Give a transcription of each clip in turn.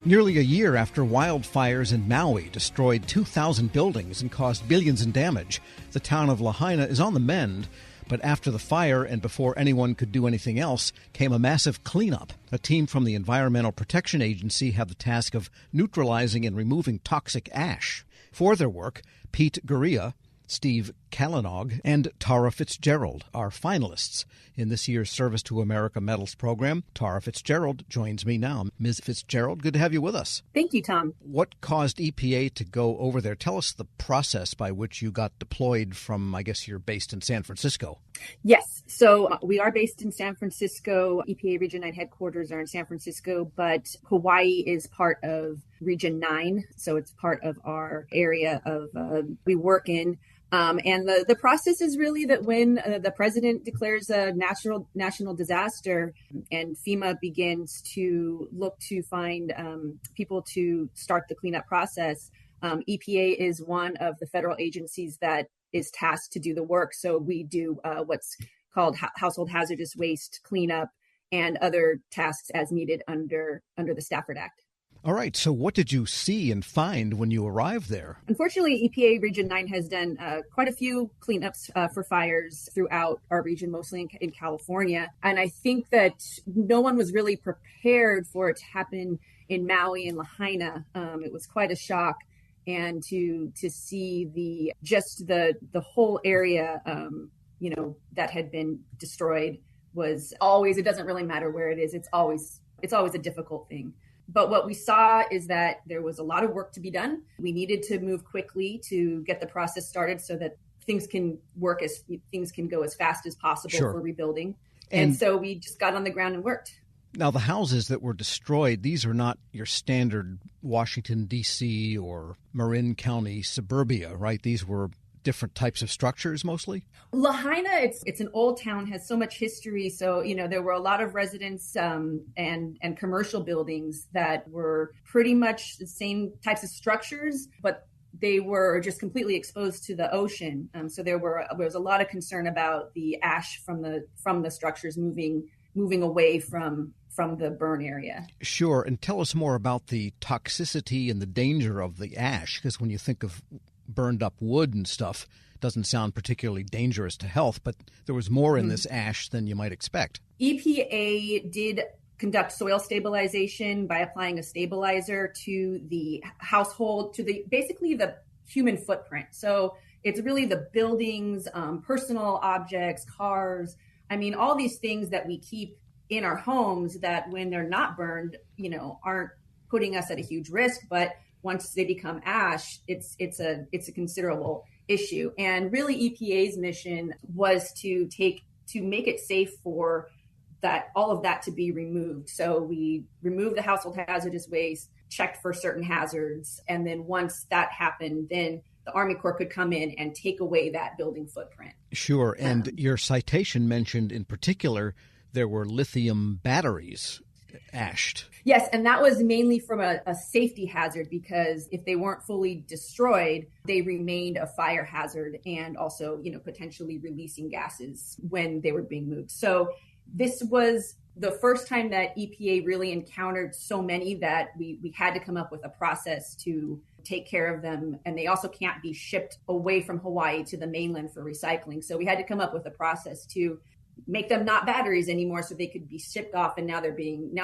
Nearly a year after wildfires in Maui destroyed 2,000 buildings and caused billions in damage, the town of Lahaina is on the mend. But after the fire and before anyone could do anything else came a massive cleanup. A team from the Environmental Protection Agency had the task of neutralizing and removing toxic ash. For their work, Pete Guria, Steve Calanog, and Tara Fitzgerald are finalists in this year's Service to America Medals program. Tara Fitzgerald joins me now. Ms. Fitzgerald, good to have you with us. Thank you, Tom. What caused EPA to go over there? Tell us the process by which you got deployed from, I guess you're based in San Francisco. Yes. So we are based in San Francisco. EPA Region 9 headquarters are in San Francisco, but Hawaii is part of Region 9. So it's part of our area of we work in. And the process is really that when the president declares a national disaster and FEMA begins to look to find people to start the cleanup process, EPA is one of the federal agencies that is tasked to do the work. So we do what's called household hazardous waste cleanup and other tasks as needed under the Stafford Act. All right. So what did you see and find when you arrived there? Unfortunately, EPA Region 9 has done quite a few cleanups for fires throughout our region, mostly in California. And I think that no one was really prepared for it to happen in Maui and Lahaina. It was quite a shock. And to see the whole area, that had been destroyed was always, it doesn't really matter where it is. It's always a difficult thing. But what we saw is that there was a lot of work to be done. We needed to move quickly to get the process started so that things can go as fast as possible for rebuilding. And so we just got on the ground and worked. Now, the houses that were destroyed, these are not your standard Washington, D.C. or Marin County suburbia, right? These were different types of structures mostly? Lahaina, it's an old town, has so much history. So, there were a lot of residents and commercial buildings that were pretty much the same types of structures, but they were just completely exposed to the ocean. So there was a lot of concern about the ash from the structures moving away from the burn area. Sure. And tell us more about the toxicity and the danger of the ash, because when you think of burned up wood and stuff, doesn't sound particularly dangerous to health, but there was more in this ash than you might expect. EPA did conduct soil stabilization by applying a stabilizer to the household, to basically the human footprint. So it's really the buildings, personal objects, cars. I mean, all these things that we keep in our homes that when they're not burned, aren't putting us at a huge risk, but once they become ash, it's a considerable issue. And really EPA's mission was to make it safe for all of that to be removed. So we removed the household hazardous waste, checked for certain hazards, and then once that happened, then the Army Corps could come in and take away that building footprint. Sure. And your citation mentioned in particular there were lithium batteries ashed. Yes, and that was mainly from a safety hazard because if they weren't fully destroyed, they remained a fire hazard and also, potentially releasing gases when they were being moved. So this was the first time that EPA really encountered so many that we had to come up with a process to take care of them. And they also can't be shipped away from Hawaii to the mainland for recycling. So we had to come up with a process to make them not batteries anymore so they could be shipped off. And now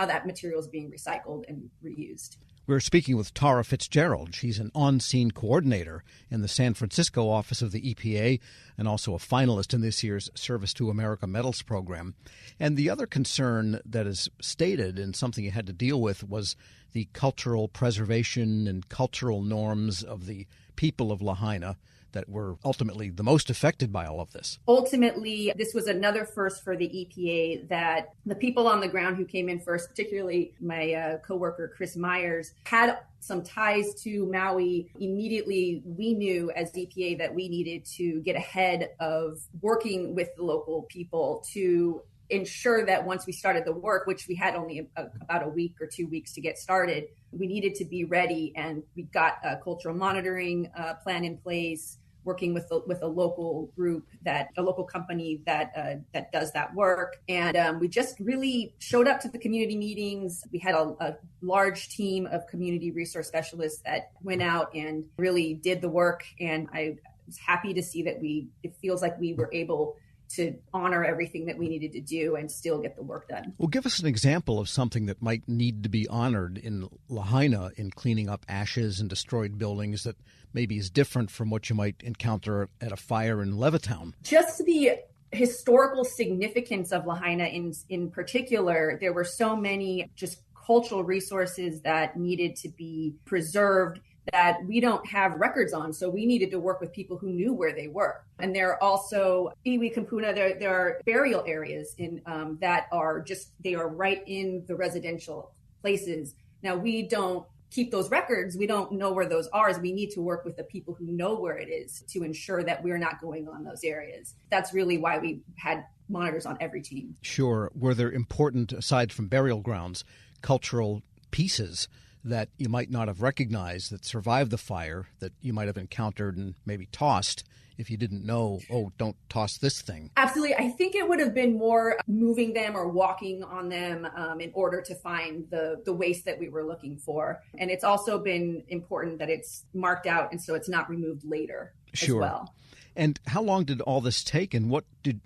that material is being recycled and reused. We're speaking with Tara Fitzgerald. She's an on-scene coordinator in the San Francisco office of the EPA and also a finalist in this year's Service to America Medals program. And the other concern that is stated and something you had to deal with was the cultural preservation and cultural norms of the people of Lahaina that were ultimately the most affected by all of this. Ultimately, this was another first for the EPA that the people on the ground who came in first, particularly my coworker, Chris Myers, had some ties to Maui. Immediately, we knew as EPA that we needed to get ahead of working with the local people to ensure that once we started the work, which we had only about a week or 2 weeks to get started, we needed to be ready. And we got a cultural monitoring plan in place. working with a local group, a local company that does that work. And we just really showed up to the community meetings. We had a large team of community resource specialists that went out and really did the work. And I was happy to see that it feels like we were able to honor everything that we needed to do and still get the work done. Well, give us an example of something that might need to be honored in Lahaina in cleaning up ashes and destroyed buildings that maybe is different from what you might encounter at a fire in Levittown. Just the historical significance of Lahaina in particular, there were so many just cultural resources that needed to be preserved that we don't have records on. So we needed to work with people who knew where they were. And there are also iwi kampuna, there are burial areas that are they are right in the residential places. Now, we don't keep those records. We don't know where those are. So we need to work with the people who know where it is to ensure that we're not going on those areas. That's really why we had monitors on every team. Sure. Were there important, aside from burial grounds, cultural pieces that you might not have recognized that survived the fire that you might have encountered and maybe tossed if you didn't know, oh, don't toss this thing? Absolutely. I think it would have been more moving them or walking on them in order to find the waste that we were looking for. And it's also been important that it's marked out and so it's not removed later as well. And how long did all this take, and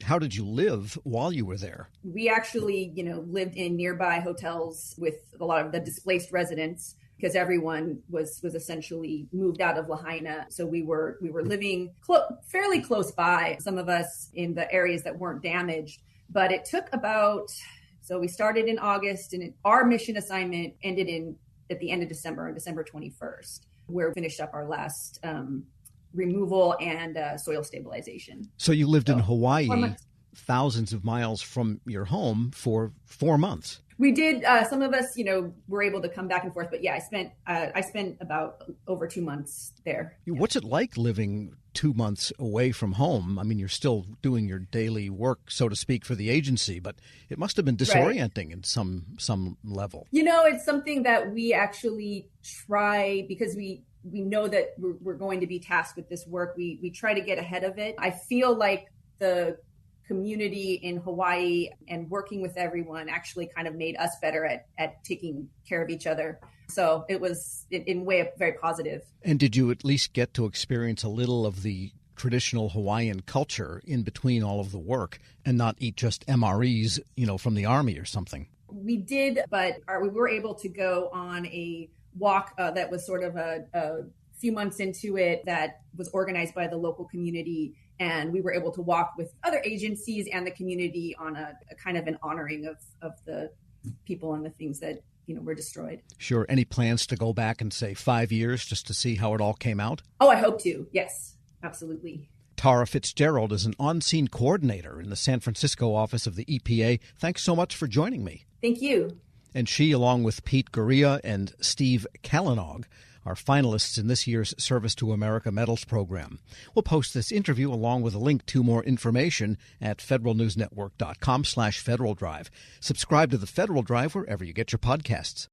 how did you live while you were there? We actually, lived in nearby hotels with a lot of the displaced residents because everyone was essentially moved out of Lahaina. So we were living fairly close by, some of us in the areas that weren't damaged. But it took so we started in August, and our mission assignment ended at the end of December, on December 21st, where we finished up our last removal and soil stabilization. So you lived in Hawaii, thousands of miles from your home, for 4 months. We did. Some of us, were able to come back and forth. But yeah, I spent about over 2 months there. What's it like living 2 months away from home? I mean, you're still doing your daily work, so to speak, for the agency, but it must have been disorienting in some level. It's something that we actually try, because we know that we're going to be tasked with this work. We try to get ahead of it. I feel like the community in Hawaii and working with everyone actually kind of made us better at taking care of each other. So it was in a way very positive. And did you at least get to experience a little of the traditional Hawaiian culture in between all of the work and not eat just MREs, from the Army or something? We did, but we were able to go on a walk that was sort of a few months into it that was organized by the local community. And we were able to walk with other agencies and the community on a kind of an honoring of the people and the things that, were destroyed. Sure. Any plans to go back and say 5 years just to see how it all came out? Oh, I hope to. Yes, absolutely. Tara Fitzgerald is an on-scene coordinator in the San Francisco office of the EPA. Thanks so much for joining me. Thank you. And she, along with Pete Guria and Steve Calanog, are finalists in this year's Service to America Medals program. We'll post this interview along with a link to more information at federalnewsnetwork.com/Federal Drive. Subscribe to the Federal Drive wherever you get your podcasts.